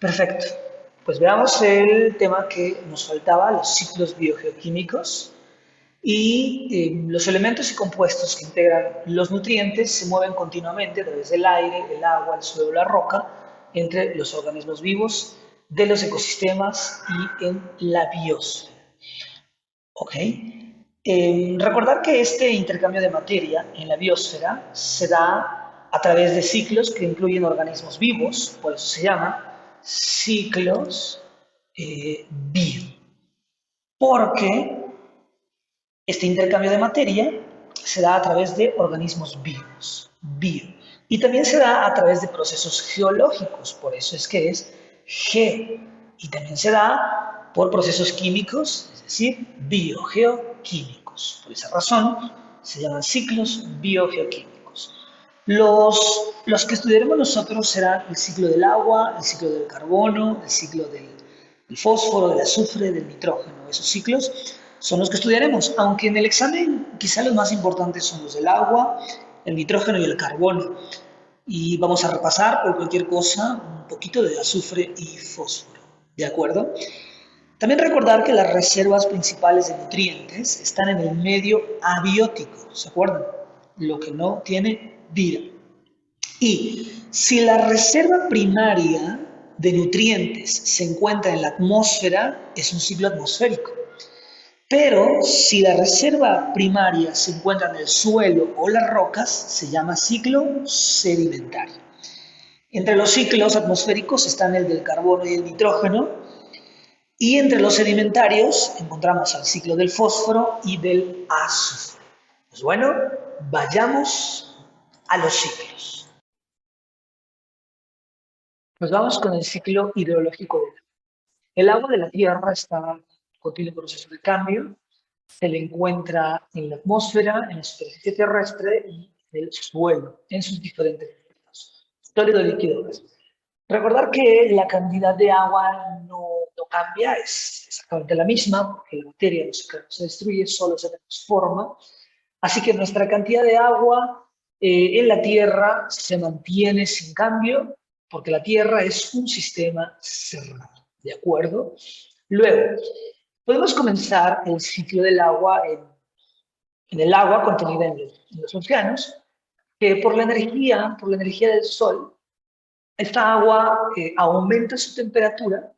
Perfecto. Pues veamos el tema que nos faltaba, los ciclos biogeoquímicos. Los elementos y compuestos que integran los nutrientes se mueven continuamente a través del aire, el agua, el suelo, la roca, entre los organismos vivos de los ecosistemas y en la biosfera. ¿Ok? Recordar que este intercambio de materia en la biosfera se da a través de ciclos que incluyen organismos vivos, por eso se llama ciclos bio. Porque este intercambio de materia se da a través de organismos vivos, bio. Y también se da a través de procesos geológicos, por eso es que es G. Y también se da por procesos químicos, es decir, biogeoquímicos. Por esa razón se llaman ciclos biogeoquímicos. Los que estudiaremos nosotros serán el ciclo del agua, el ciclo del carbono, el ciclo del fósforo, del azufre, del nitrógeno. Esos ciclos son los que estudiaremos, aunque en el examen quizá los más importantes son los del agua, el nitrógeno y el carbono. Y vamos a repasar por cualquier cosa un poquito de azufre y fósforo, ¿de acuerdo? También recordar que las reservas principales de nutrientes están en el medio abiótico, ¿se acuerdan? Lo que no tiene vida. Y si la reserva primaria de nutrientes se encuentra en la atmósfera, es un ciclo atmosférico. Pero si la reserva primaria se encuentra en el suelo o las rocas, se llama ciclo sedimentario. Entre los ciclos atmosféricos están el del carbono y el nitrógeno, y entre los sedimentarios encontramos el ciclo del fósforo y del azufre. Pues bueno, vayamos a los ciclos. Pues vamos con el ciclo hidrológico del agua. El agua de la Tierra está en continuo proceso de cambio. Se le encuentra en la atmósfera, en la superficie terrestre y en el suelo, en sus diferentes estados, sólido, líquido, gas. Recordar que la cantidad de agua no cambia, es exactamente la misma, porque la materia no se destruye, solo se transforma. Así que nuestra cantidad de agua en la Tierra se mantiene sin cambio, porque la Tierra es un sistema cerrado, ¿de acuerdo? Luego, podemos comenzar el ciclo del agua en el agua contenida en los océanos, que por la energía del sol, esta agua aumenta su temperatura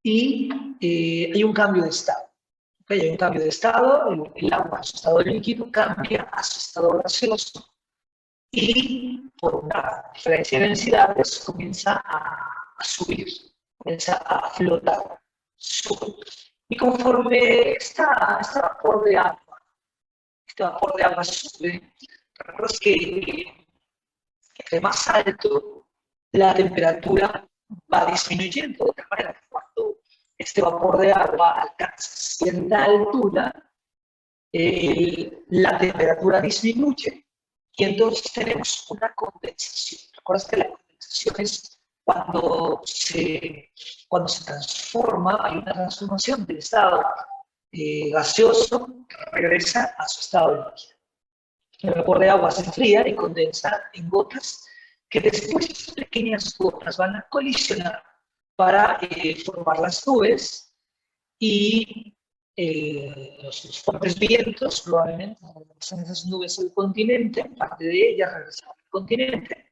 y hay un cambio de estado. ¿Okay? Hay un cambio de estado, el agua a su estado líquido cambia a su estado gaseoso y por una diferencia de densidades comienza a subir, comienza a flotar, sube. Y conforme este vapor de agua sube, recuerdas que entre más alto la temperatura va disminuyendo, de tal manera que cuando este vapor de agua alcanza cierta altura, la temperatura disminuye y entonces tenemos una condensación. ¿Recuerdas que la condensación es cuando se transforma, hay una transformación del estado gaseoso que regresa a su estado líquido? El vapor de agua se enfría y condensa en gotas que después esas pequeñas gotas van a colisionar para formar las nubes y los fuertes vientos probablemente regresan esas nubes al continente, parte de ellas regresarán al continente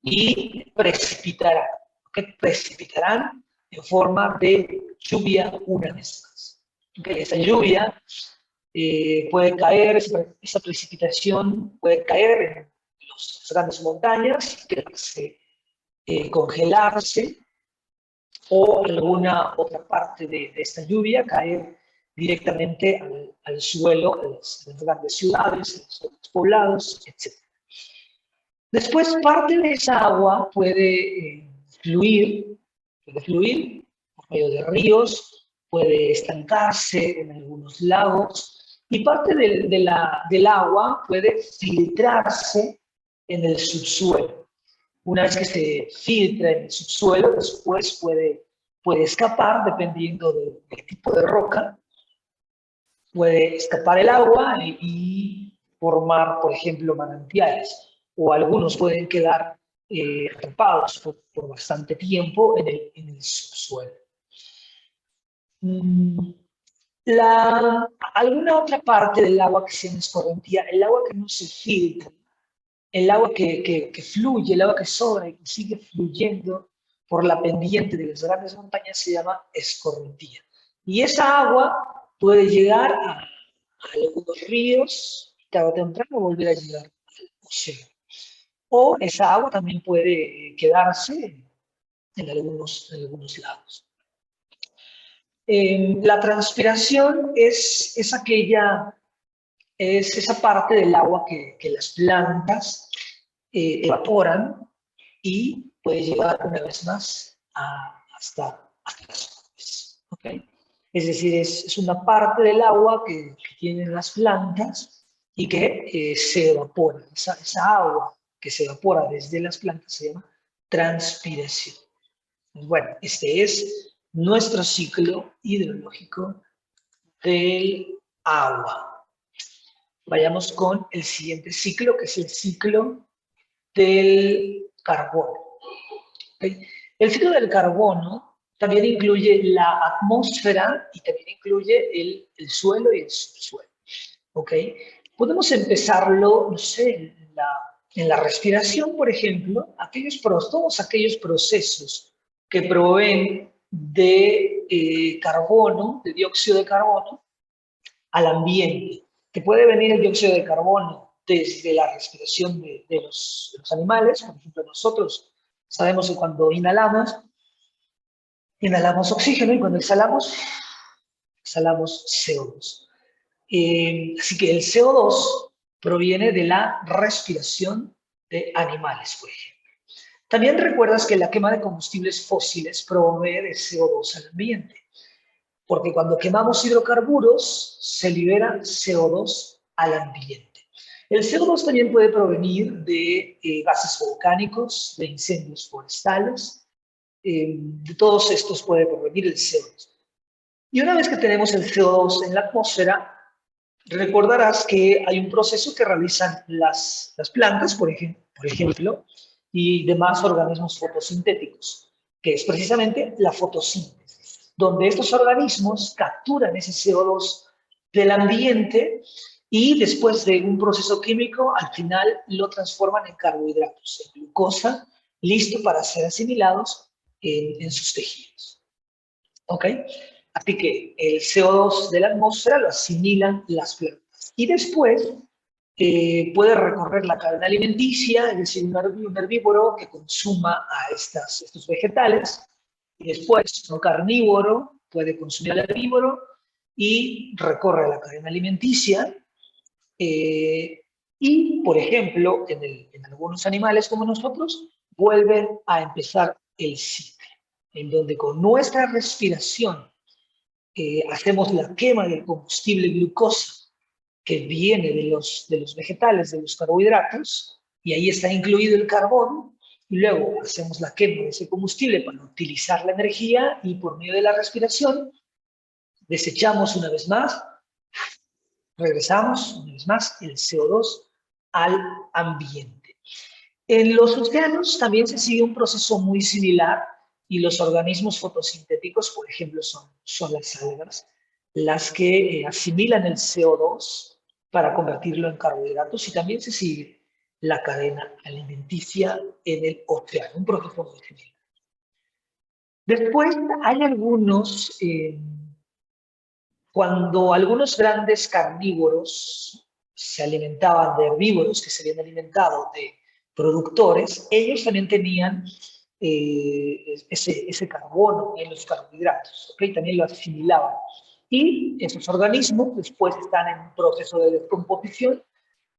y precipitarán, ¿okay? Precipitarán en forma de lluvia una vez más. ¿Okay? Esa lluvia puede caer, esa precipitación puede caer en las grandes montañas, quedarse, congelarse, o alguna otra parte de esta lluvia caer directamente al suelo de las grandes ciudades, en los grandes poblados, etc. Después, parte de esa agua puede fluir por medio de ríos, puede estancarse en algunos lagos, y parte del agua puede filtrarse en el subsuelo. Una vez que se filtra en el subsuelo, después puede escapar, dependiendo del tipo de roca, puede escapar el agua y formar, por ejemplo, manantiales, o algunos pueden quedar atrapados por bastante tiempo en el subsuelo. Mm, alguna otra parte del agua que sea escorrentía, el agua que no se filtra, el agua que fluye, el agua que sobra y que sigue fluyendo por la pendiente de las grandes montañas se llama escorrentía. Y esa agua puede llegar a algunos ríos, tarde o temprano volver a llegar al océano. O esa agua también puede quedarse en algunos lados. La transpiración es esa parte del agua que las plantas evaporan y puede llegar una vez más hasta las nubes. ¿Okay? Es decir, es una parte del agua que tienen las plantas y que se evapora. Esa agua que se evapora desde las plantas se llama transpiración. Bueno, este es nuestro ciclo hidrológico del agua. Vayamos con el siguiente ciclo, que es el ciclo del carbono. ¿Okay? El ciclo del carbono también incluye la atmósfera y también incluye el suelo y el subsuelo. ¿Okay? Podemos empezarlo, no sé, en la respiración, por ejemplo, todos aquellos procesos que proveen de carbono, de dióxido de carbono, al ambiente, que puede venir el dióxido de carbono desde la respiración de los animales. Por ejemplo, nosotros sabemos que cuando inhalamos oxígeno y cuando exhalamos CO2. Así que el CO2 proviene de la respiración de animales, por ejemplo. También recuerdas que la quema de combustibles fósiles provee de CO2 al ambiente, porque cuando quemamos hidrocarburos se libera CO2 al ambiente. El CO2 también puede provenir de gases volcánicos, de incendios forestales, de todos estos puede provenir el CO2. Y una vez que tenemos el CO2 en la atmósfera, recordarás que hay un proceso que realizan las plantas, por ejemplo, y demás organismos fotosintéticos, que es precisamente la fotosíntesis, donde estos organismos capturan ese CO2 del ambiente y después de un proceso químico, al final lo transforman en carbohidratos, en glucosa, listo para ser asimilados en sus tejidos. ¿Ok? Así que el CO2 de la atmósfera lo asimilan las plantas. Y después puede recorrer la cadena alimenticia, es decir, un herbívoro que consuma a estos vegetales. Y después, un carnívoro puede consumir al herbívoro y recorre la cadena alimenticia. Y, por ejemplo, en algunos animales como nosotros, vuelven a empezar el ciclo, en donde con nuestra respiración hacemos la quema del combustible glucosa que viene de los vegetales, de los carbohidratos, y ahí está incluido el carbón, y luego hacemos la quema de ese combustible para utilizar la energía y por medio de la respiración desechamos una vez más, regresamos una vez más el CO2 al ambiente. En los océanos también se sigue un proceso muy similar y los organismos fotosintéticos, por ejemplo, son las algas, las que asimilan el CO2 para convertirlo en carbohidratos y también se sigue la cadena alimenticia en el océano, un proceso muy similar. Después hay cuando algunos grandes carnívoros se alimentaban de herbívoros que se habían alimentado de productores, ellos también tenían ese carbono en los carbohidratos, ¿okay? También lo asimilaban. Y esos organismos después están en un proceso de descomposición.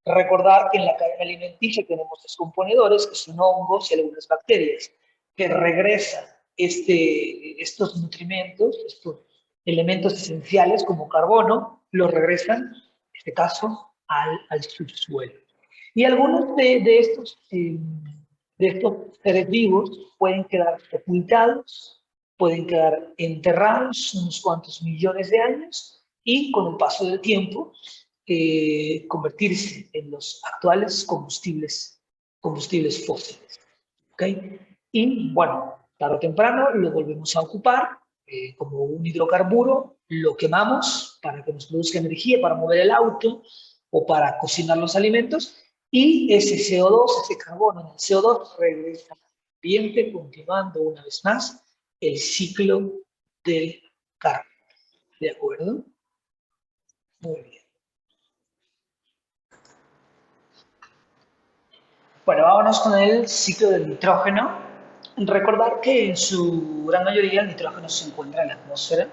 Recordar que en la cadena alimenticia tenemos descomponedores, que son hongos y algunas bacterias, que regresan estos nutrimentos, estos elementos esenciales como carbono, los regresan, en este caso, al subsuelo. Y algunos de estos seres vivos pueden quedar sepultados, pueden quedar enterrados unos cuantos millones de años y con el paso del tiempo convertirse en los actuales combustibles fósiles. ¿ok? Y bueno, tarde o temprano lo volvemos a ocupar como un hidrocarburo, lo quemamos para que nos produzca energía para mover el auto o para cocinar los alimentos y ese CO2, ese carbono en el CO2 regresa al ambiente continuando una vez más el ciclo del carbono. ¿De acuerdo? Muy bien. Bueno, vámonos con el ciclo del nitrógeno. Recordar que en su gran mayoría el nitrógeno se encuentra en la atmósfera.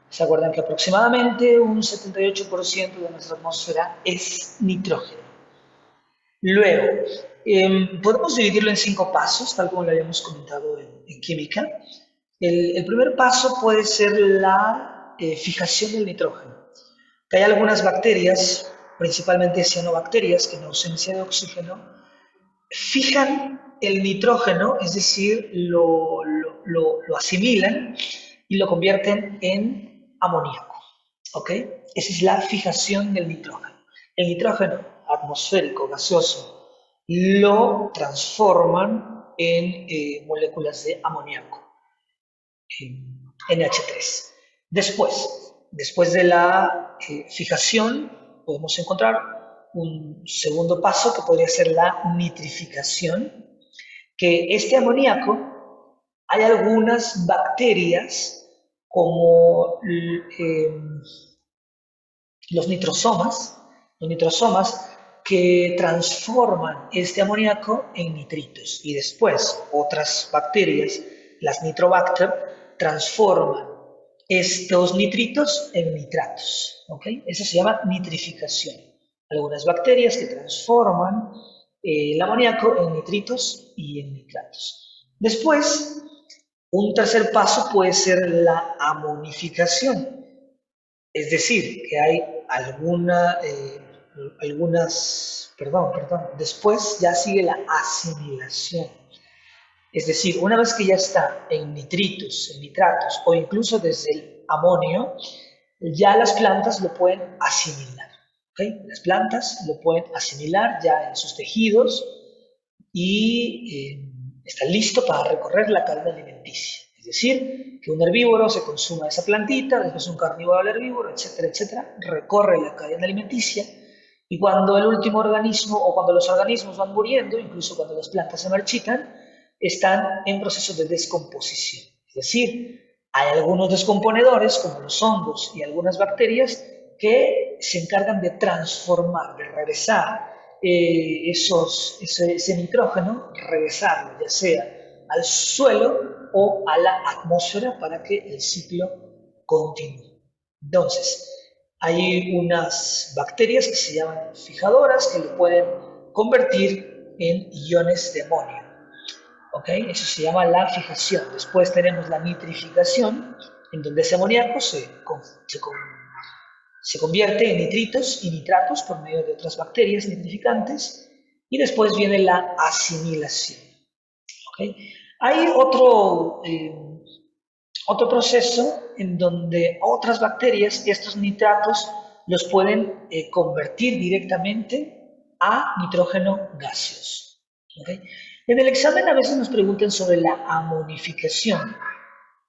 ¿Se acuerdan que aproximadamente un 78% de nuestra atmósfera es nitrógeno? Luego, podemos dividirlo en 5 pasos, tal como lo habíamos comentado en química. El primer paso puede ser la fijación del nitrógeno. Que hay algunas bacterias, principalmente cianobacterias, que en ausencia de oxígeno fijan el nitrógeno, es decir, lo asimilan y lo convierten en amoníaco. ¿Ok? Esa es la fijación del nitrógeno. El nitrógeno atmosférico gaseoso lo transforman en moléculas de amoníaco, NH3. Después de la fijación, podemos encontrar un segundo paso que podría ser la nitrificación, que este amoníaco, hay algunas bacterias como los nitrosomas que transforman este amoníaco en nitritos y después otras bacterias, las nitrobacter, transforman estos nitritos en nitratos. ¿Okay? Eso se llama nitrificación. Algunas bacterias que transforman el amoníaco en nitritos y en nitratos. Después, un tercer paso puede ser la amonificación. Es decir, que hay después ya sigue la asimilación. Es decir, una vez que ya está en nitritos, en nitratos o incluso desde el amonio, ya las plantas lo pueden asimilar. ¿Okay? Las plantas lo pueden asimilar ya en sus tejidos y está listo para recorrer la cadena alimenticia. Es decir, que un herbívoro se consuma esa plantita, después un carnívoro al herbívoro, etcétera, etcétera, recorre la cadena alimenticia y cuando el último organismo o cuando los organismos van muriendo, incluso cuando las plantas se marchitan, están en proceso de descomposición. Es decir, hay algunos descomponedores como los hongos y algunas bacterias que se encargan de transformar, de regresar ese nitrógeno, regresarlo ya sea al suelo o a la atmósfera para que el ciclo continúe. Entonces, hay unas bacterias que se llaman fijadoras que lo pueden convertir en iones de amonio. ¿Ok? Eso se llama la fijación. Después tenemos la nitrificación, en donde ese amoníaco se convierte en nitritos y nitratos por medio de otras bacterias nitrificantes y después viene la asimilación. ¿Okay? Hay otro proceso en donde otras bacterias estos nitratos los pueden convertir directamente a nitrógeno gaseoso. ¿Okay? En el examen a veces nos preguntan sobre la amonificación,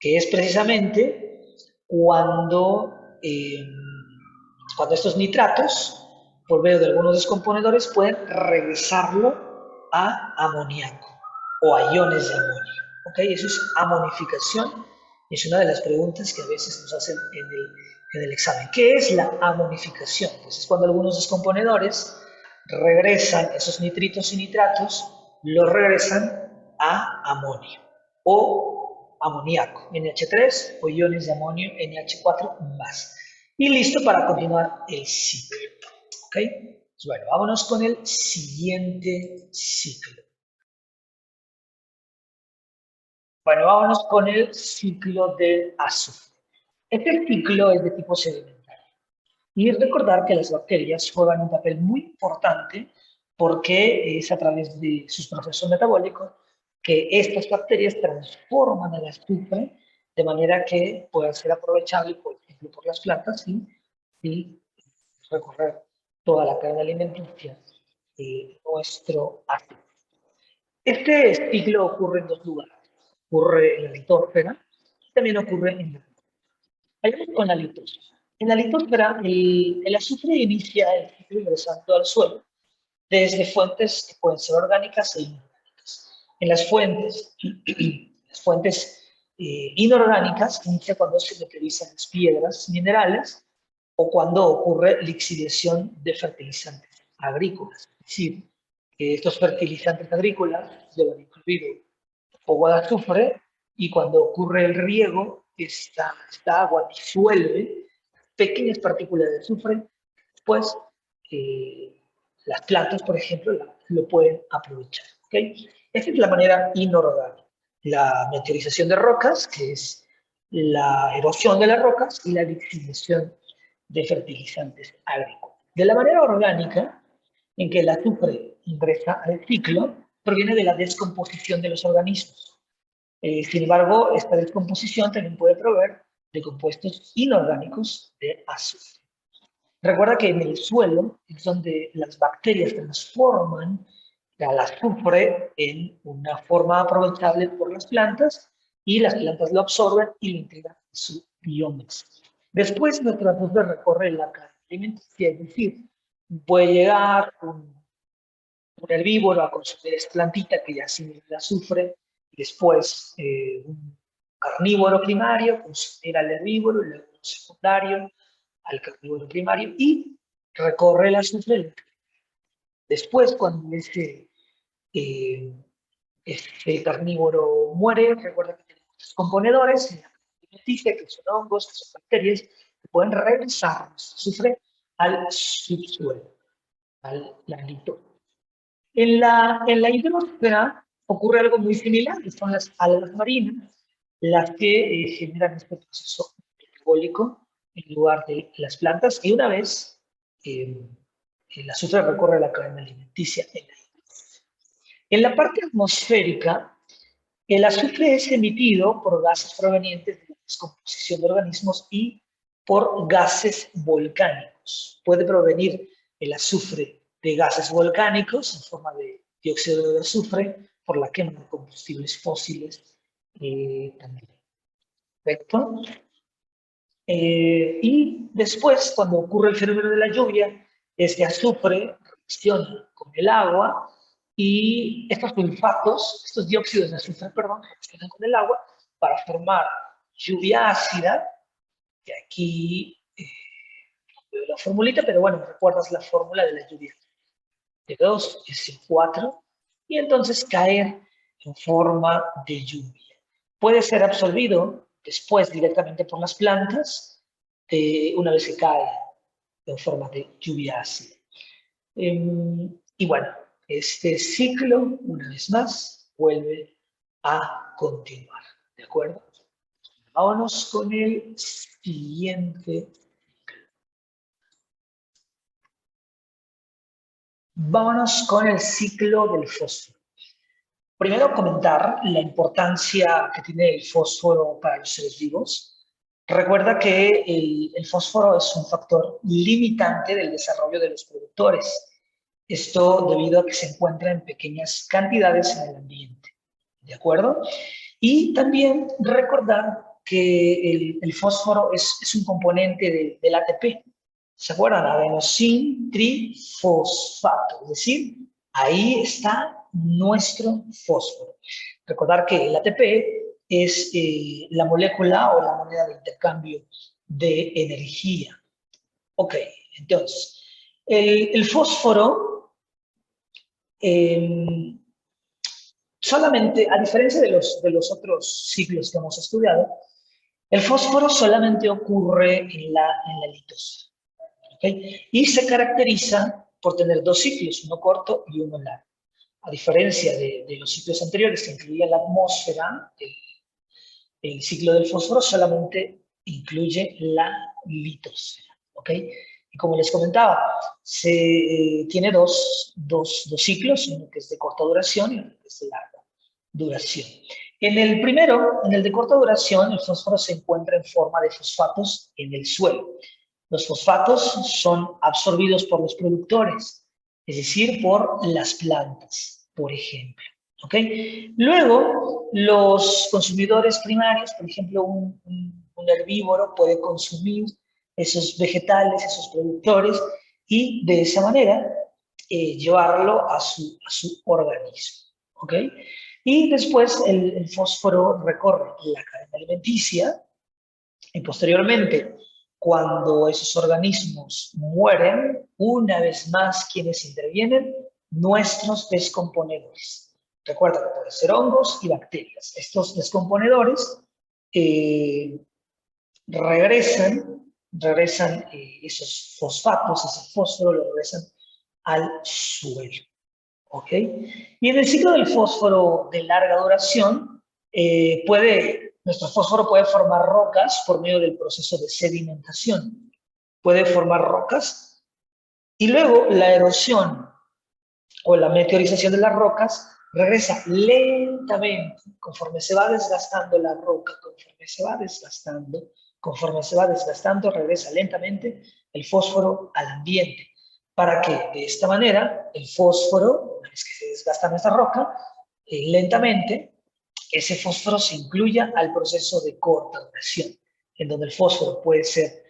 que es precisamente cuando cuando estos nitratos, por medio de algunos descomponedores, pueden regresarlo a amoníaco o a iones de amonio. ¿Ok? Eso es amonificación. Es una de las preguntas que a veces nos hacen en el examen. ¿Qué es la amonificación? Pues es cuando algunos descomponedores regresan esos nitritos y nitratos, los regresan a amonio o amoníaco, NH3 o iones de amonio, NH4 más. Y listo para continuar el ciclo. ¿Ok? Pues bueno, vámonos con el siguiente ciclo. Bueno, vámonos con el ciclo del azufre. Este ciclo es de tipo sedimentario. Y recordar que las bacterias juegan un papel muy importante porque es a través de sus procesos metabólicos que estas bacterias transforman el azufre de manera que pueda ser aprovechable, por ejemplo, por las plantas y recorrer toda la cadena alimenticia de nuestro azufre. Este ciclo ocurre en dos lugares. Ocurre en la litósfera y también ocurre en la... Vayamos con la litósfera. En la litósfera, el azufre inicia el ciclo ingresando al suelo desde fuentes que pueden ser orgánicas e inorgánicas. En las fuentes inorgánicas inicia cuando se meteorizan las piedras minerales o cuando ocurre lixiviación de fertilizantes agrícolas. Es decir, que estos fertilizantes agrícolas llevan incluido agua de azufre y cuando ocurre el riego, esta agua disuelve pequeñas partículas de azufre, pues eh, las plantas, por ejemplo, lo pueden aprovechar. ¿Okay? Esta es la manera inorgánica. La meteorización de rocas, que es la erosión de las rocas, y la lixiviación de fertilizantes agrícolas. De la manera orgánica, en que el azufre ingresa al ciclo, proviene de la descomposición de los organismos. Sin embargo, esta descomposición también puede provenir de compuestos inorgánicos de azufre. Recuerda que en el suelo es donde las bacterias transforman el azufre en una forma aprovechable por las plantas y las plantas lo absorben y lo integran en su biomasa. Después nuestro azufre recorre la cadena alimenticia, es decir, puede llegar un herbívoro a consumir esta plantita que ya asimila el azufre, y después un carnívoro primario consumir al herbívoro, y luego un secundario al carnívoro primario y recorre el azufre. Después, cuando este carnívoro muere, recuerda que tenemos los componedores en la alimenticia, que son hongos, que son bacterias, que pueden regresar el azufre al subsuelo, al lanito. En la hidrosfera ocurre algo muy similar, que son las algas marinas, las que generan este proceso metabólico en lugar de las plantas, y una vez el azufre recorre la cadena alimenticia en la hidrosfera. En la parte atmosférica, el azufre es emitido por gases provenientes de la descomposición de organismos y por gases volcánicos. Puede provenir el azufre de gases volcánicos en forma de dióxido de azufre por la quema de combustibles fósiles también. ¿Perfecto? Y después, cuando ocurre el fenómeno de la lluvia, este azufre reacciona con el agua y estos sulfatos, estos dióxidos de azufre, perdón, reaccionan con el agua para formar lluvia ácida, que aquí no veo la formulita, pero bueno, recuerdas la fórmula de la lluvia. De 2 es 4, y entonces caer en forma de lluvia. Puede ser absorbido después directamente por las plantas una vez que cae en forma de lluvia ácida. Y bueno, este ciclo, una vez más, vuelve a continuar. ¿De acuerdo? Vámonos con el siguiente. Vámonos con el ciclo del fósforo. Primero, comentar la importancia que tiene el fósforo para los seres vivos. Recuerda que el fósforo es un factor limitante del desarrollo de los productores. Esto debido a que se encuentra en pequeñas cantidades en el ambiente. ¿De acuerdo? Y también recordar que el fósforo es un componente del ATP. ¿Se acuerdan? Adenosin trifosfato. Es decir, ahí está nuestro fósforo. Recordar que el ATP es la molécula o la moneda de intercambio de energía. Ok, entonces, el fósforo solamente, a diferencia de los otros ciclos que hemos estudiado, el fósforo solamente ocurre en la litosfera. ¿Okay? Y se caracteriza por tener dos ciclos, uno corto y uno largo. A diferencia de los ciclos anteriores que incluían la atmósfera, el ciclo del fósforo solamente incluye la litosfera. ¿Okay? Y como les comentaba, tiene dos ciclos, uno que es de corta duración y otro que es de larga duración. En el primero, en el de corta duración, el fósforo se encuentra en forma de fosfatos en el suelo. Los fosfatos son absorbidos por los productores, es decir, por las plantas, por ejemplo. ¿Ok? Luego, los consumidores primarios, por ejemplo, un herbívoro puede consumir esos vegetales, esos productores, y de esa manera llevarlo a su organismo. ¿Ok? Y después el fósforo recorre la cadena alimenticia y posteriormente, cuando esos organismos mueren, una vez más, quienes intervienen, nuestros descomponedores. Recuerda que pueden ser hongos y bacterias. Estos descomponedores eh, regresan esos fosfatos, ese fósforo, lo regresan al suelo. ¿Ok? Y en el ciclo del fósforo de larga duración, nuestro fósforo puede formar rocas por medio del proceso de sedimentación. Puede formar rocas y luego la erosión o la meteorización de las rocas regresa lentamente conforme se va desgastando la roca, conforme se va desgastando, regresa lentamente el fósforo al ambiente, para que de esta manera el fósforo, una vez que se desgasta nuestra roca, lentamente ese fósforo se incluya al proceso de corta duración, en donde el fósforo puede ser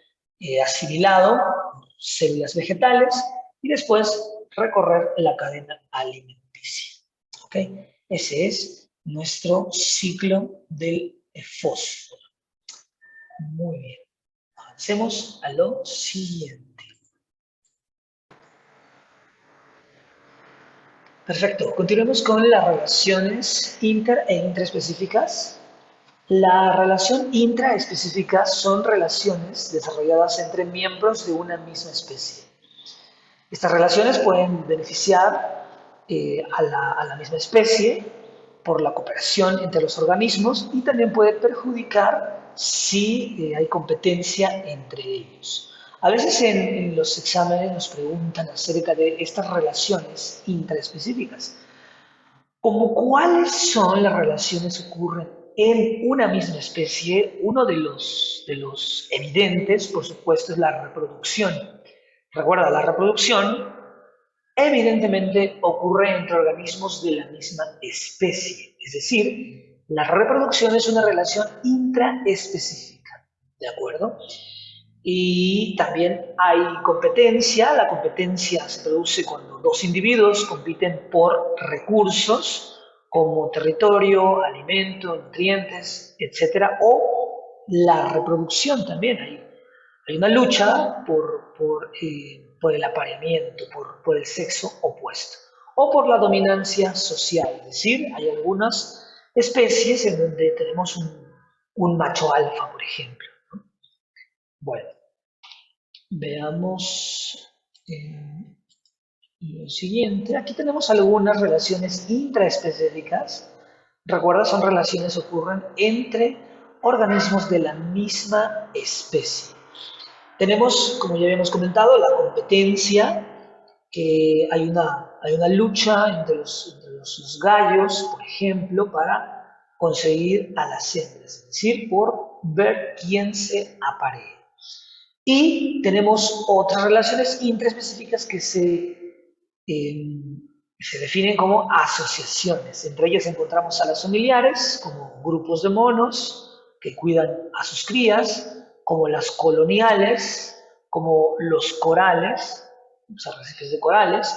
asimilado por células vegetales y después recorrer la cadena alimenticia. ¿Ok? Ese es nuestro ciclo del fósforo. Muy bien. Avancemos a lo siguiente. Perfecto. Continuemos con las relaciones inter e intraespecíficas. La relación intraespecífica son relaciones desarrolladas entre miembros de una misma especie. Estas relaciones pueden beneficiar a la misma especie por la cooperación entre los organismos y también puede perjudicar si hay competencia entre ellos. A veces en los exámenes nos preguntan acerca de estas relaciones intraespecíficas, como cuáles son las relaciones que ocurren en una misma especie. Uno de los evidentes, por supuesto, es la reproducción. Recuerda, la reproducción evidentemente ocurre entre organismos de la misma especie. Es decir, la reproducción es una relación intraespecífica. ¿De acuerdo? Y también hay competencia. La competencia se produce cuando dos individuos compiten por recursos como territorio, alimento, nutrientes, etcétera, o la reproducción también. Hay una lucha por el apareamiento, por el sexo opuesto, o por la dominancia social. Es decir, hay algunas especies en donde tenemos un macho alfa, por ejemplo. Bueno, veamos lo siguiente. Aquí tenemos algunas relaciones intraespecíficas. Recuerda, son relaciones que ocurren entre organismos de la misma especie. Tenemos, como ya habíamos comentado, la competencia, que hay una lucha entre los gallos, por ejemplo, para conseguir a las hembras, es decir, por ver quién se aparea. Y tenemos otras relaciones intraespecíficas se definen como asociaciones. Entre ellas encontramos a las familiares, como grupos de monos que cuidan a sus crías, como las coloniales, como los corales, los arrecifes de corales.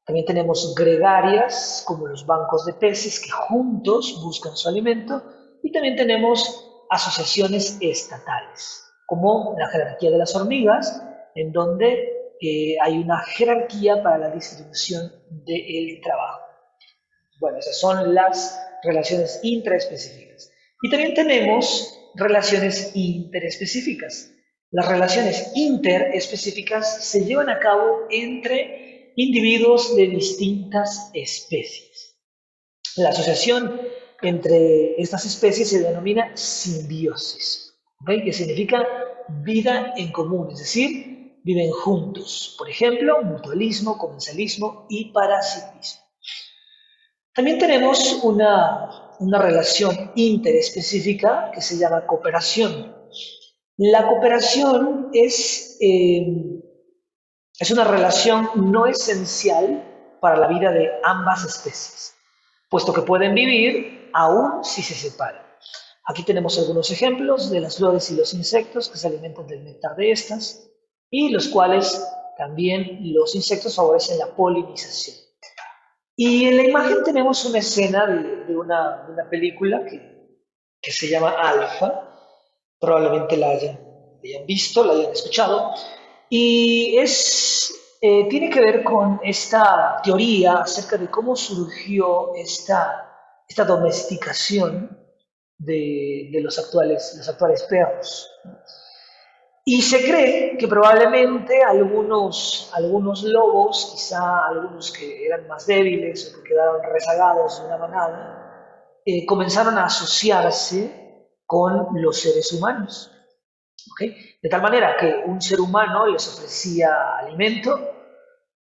También tenemos gregarias, como los bancos de peces que juntos buscan su alimento. Y también tenemos asociaciones estatales, como la jerarquía de las hormigas, en donde hay una jerarquía para la distribución del trabajo. Bueno, esas son las relaciones intraespecíficas. Y también tenemos relaciones interespecíficas. Las relaciones interespecíficas se llevan a cabo entre individuos de distintas especies. La asociación entre estas especies se denomina simbiosis, ¿okay? Que significa vida en común, es decir, viven juntos. Por ejemplo, mutualismo, comensalismo y parasitismo. También tenemos una relación interespecífica que se llama cooperación. La cooperación es una relación no esencial para la vida de ambas especies. puesto que pueden vivir aún si se separan. Aquí tenemos algunos ejemplos de las flores y los insectos que se alimentan del néctar de estas y los cuales también los insectos favorecen la polinización. Y en la imagen tenemos una escena de una película que se llama Alfa, probablemente la hayan visto, la hayan escuchado, y tiene que ver con esta teoría acerca de cómo surgió esta domesticación de los actuales perros. Y se cree que probablemente algunos lobos, quizá algunos que eran más débiles o que quedaron rezagados de una manada, comenzaron a asociarse con los seres humanos. ¿Ok? De tal manera que un ser humano les ofrecía alimento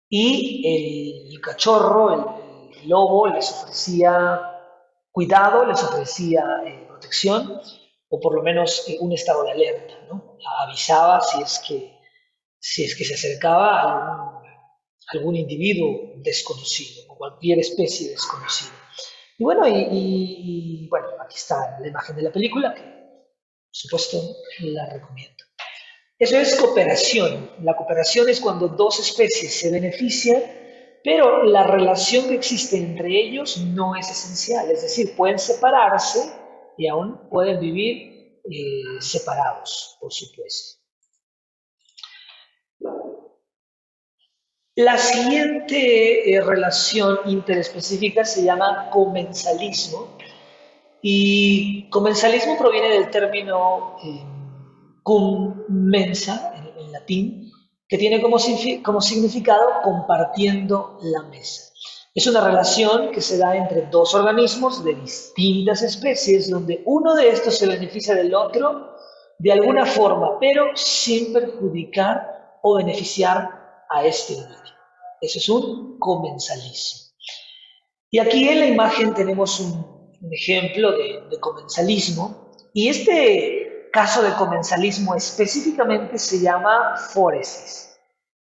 y el cachorro, el lobo, les ofrecía cuidado, les ofrecía protección o por lo menos un estado de alerta, ¿no? Avisaba si es que se acercaba algún individuo desconocido o cualquier especie desconocida. Y bueno, bueno, aquí está la imagen de la película, que por supuesto la recomiendo. Eso es cooperación. La cooperación es cuando dos especies se benefician, pero la relación que existe entre ellos no es esencial. Es decir, pueden separarse y aún pueden vivir separados, por supuesto. La siguiente relación interespecífica se llama comensalismo. Y comensalismo proviene del término cum mensa, en latín, que tiene como significado compartiendo la mesa. Es una relación que se da entre dos organismos de distintas especies, donde uno de estos se beneficia del otro de alguna forma, pero sin perjudicar o beneficiar a este último. Eso es un comensalismo. Y aquí en la imagen tenemos un ejemplo de comensalismo, y este caso de comensalismo específicamente se llama fóresis.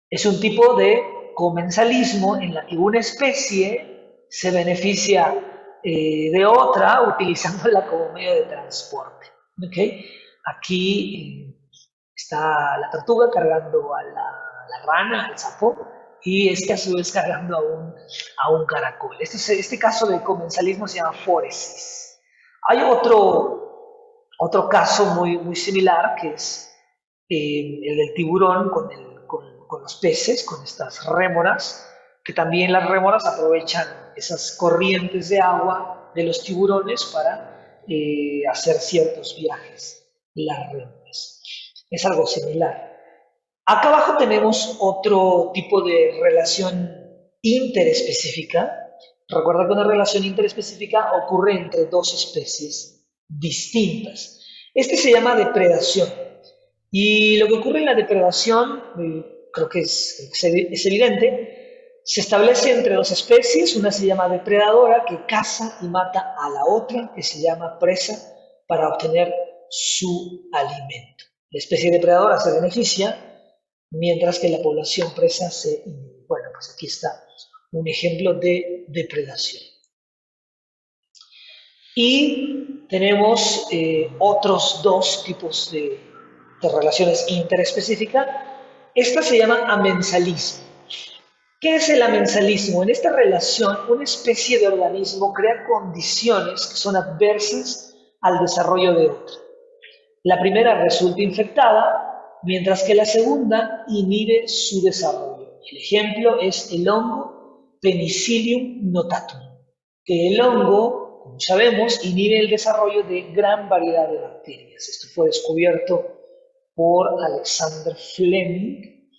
Es un tipo de comensalismo en la que una especie se beneficia de otra utilizándola como medio de transporte. ¿Okay? Aquí está la tortuga cargando a la rana, al sapo, y este a su vez cargando a un caracol. Este caso de comensalismo se llama fóresis. Hay otro caso muy similar, que es el del tiburón con los peces, con estas rémoras, que también las rémoras aprovechan esas corrientes de agua de los tiburones para hacer ciertos viajes, las rémoras. Es algo similar. Acá abajo tenemos otro tipo de relación interespecífica. Recuerda que una relación interespecífica ocurre entre dos especies distintas. Este se llama depredación. Y lo que ocurre en la depredación, creo que es evidente, se establece entre dos especies. Una se llama depredadora, que caza y mata a la otra, que se llama presa, para obtener su alimento. La especie depredadora se beneficia, mientras que la población presa se inhibe. Bueno, pues aquí está un ejemplo de depredación. Y tenemos otros dos tipos de relaciones interespecíficas. Esta se llama amensalismo. ¿Qué es el amensalismo? En esta relación, una especie de organismo crea condiciones que son adversas al desarrollo de otra. La primera resulta infectada, mientras que la segunda inhibe su desarrollo. El ejemplo es el hongo Penicillium notatum, que el hongo, como sabemos, inhibe el desarrollo de gran variedad de bacterias. Esto fue descubierto por Alexander Fleming,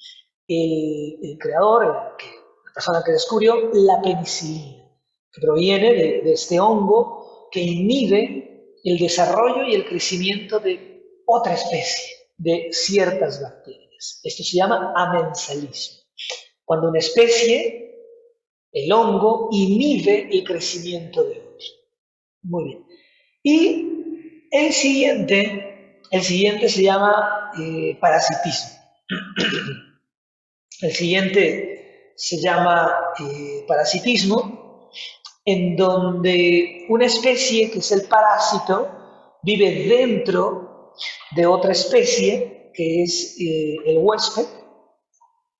el creador, la persona que descubrió la penicilina, que proviene de este hongo que inhibe el desarrollo y el crecimiento de otra especie, de ciertas bacterias. Esto se llama amensalismo. Cuando una especie, el hongo, inhibe el crecimiento de otra. Muy bien. Y el siguiente se llama parasitismo. El siguiente se llama parasitismo en donde una especie, que es el parásito, vive dentro de otra especie, que es el huésped,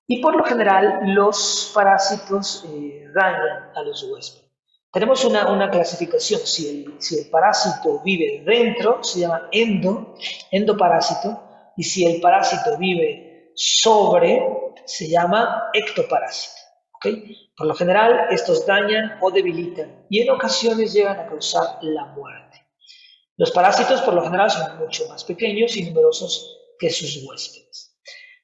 y por lo general los parásitos dañan a los huéspedes. Tenemos una clasificación, si el parásito vive dentro, se llama endoparásito, y si el parásito vive sobre, se llama ectoparásito. ¿Okay? Por lo general, estos dañan o debilitan y en ocasiones llegan a causar la muerte. Los parásitos por lo general son mucho más pequeños y numerosos que sus huéspedes.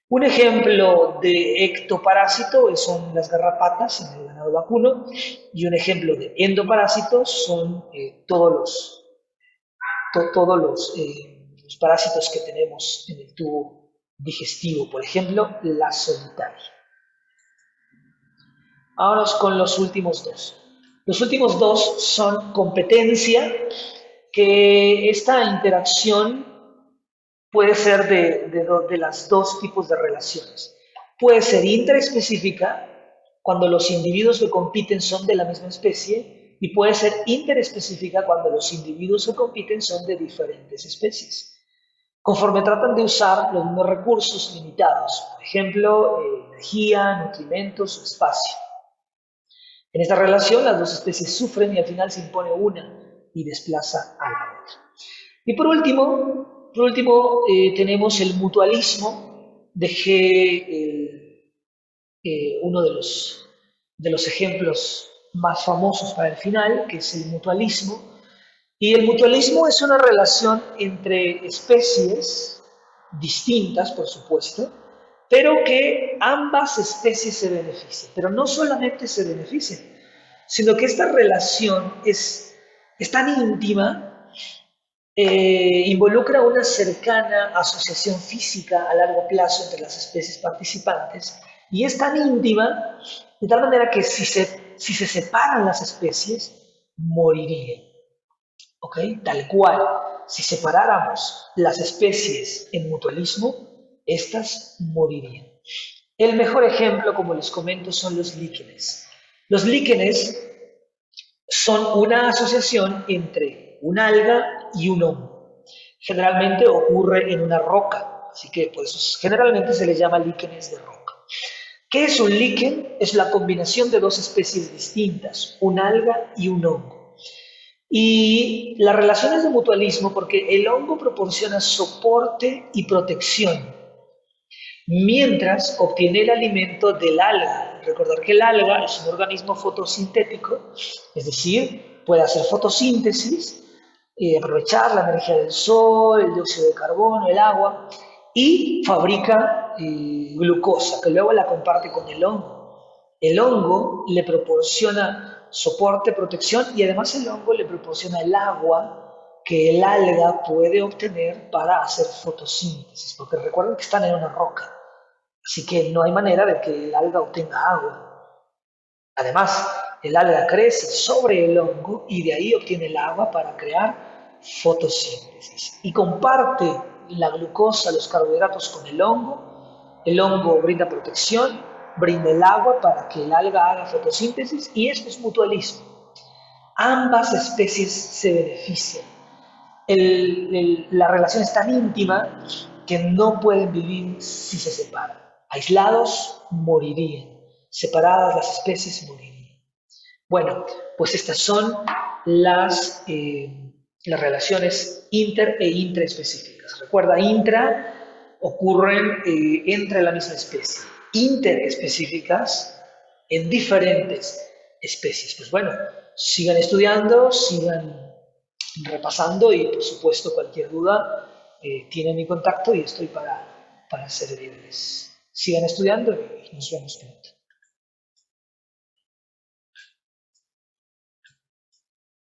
Un ejemplo de ectoparásito son las garrapatas en el ganado vacuno y un ejemplo de endoparásitos son los parásitos que tenemos en el tubo digestivo, por ejemplo, la solitaria. Ahora con los últimos dos. Los últimos dos son competencia, que esta interacción puede ser de las dos tipos de relaciones. Puede ser interespecífica, cuando los individuos que compiten son de la misma especie, y puede ser interespecífica cuando los individuos que compiten son de diferentes especies. Conforme tratan de usar los mismos recursos limitados, por ejemplo, energía, nutrimentos o espacio. En esta relación, las dos especies sufren y al final se impone una y desplaza a la otra. Y por último tenemos el mutualismo. Dejé uno de los ejemplos más famosos para el final, que es el mutualismo. Y el mutualismo es una relación entre especies distintas, por supuesto, pero que ambas especies se benefician. Pero no solamente se benefician, sino que esta relación es tan íntima, involucra una cercana asociación física a largo plazo entre las especies participantes y es tan íntima de tal manera que si se separan las especies, morirían. ¿Ok? Tal cual, si separáramos las especies en mutualismo, estas morirían. El mejor ejemplo, como les comento, son los líquenes. Los líquenes son una asociación entre un alga y un hongo. Generalmente ocurre en una roca, así que pues generalmente se les llama líquenes de roca. ¿Qué es un líquen? Es la combinación de dos especies distintas, un alga y un hongo. Y la relación es de mutualismo porque el hongo proporciona soporte y protección, mientras obtiene el alimento del alga. Recordar que el alga es un organismo fotosintético, es decir, puede hacer fotosíntesis, aprovechar la energía del sol, el dióxido de carbono, el agua, y fabrica glucosa, que luego la comparte con el hongo. El hongo le proporciona soporte, protección, y además el hongo le proporciona el agua que el alga puede obtener para hacer fotosíntesis, porque recuerden que están en una roca. Así que no hay manera de que el alga obtenga agua. Además, el alga crece sobre el hongo y de ahí obtiene el agua para crear fotosíntesis. Y comparte la glucosa, los carbohidratos con el hongo. El hongo brinda protección, brinda el agua para que el alga haga fotosíntesis y esto es mutualismo. Ambas especies se benefician. La relación es tan íntima que no pueden vivir si se separan. Aislados morirían, separadas las especies morirían. Bueno, pues estas son las relaciones inter e intraespecíficas. Recuerda, intra ocurren entre la misma especie, interespecíficas en diferentes especies. Pues bueno, sigan estudiando, sigan repasando y por supuesto cualquier duda tienen mi contacto y estoy para servirles. Sigan estudiando y nos vemos pronto.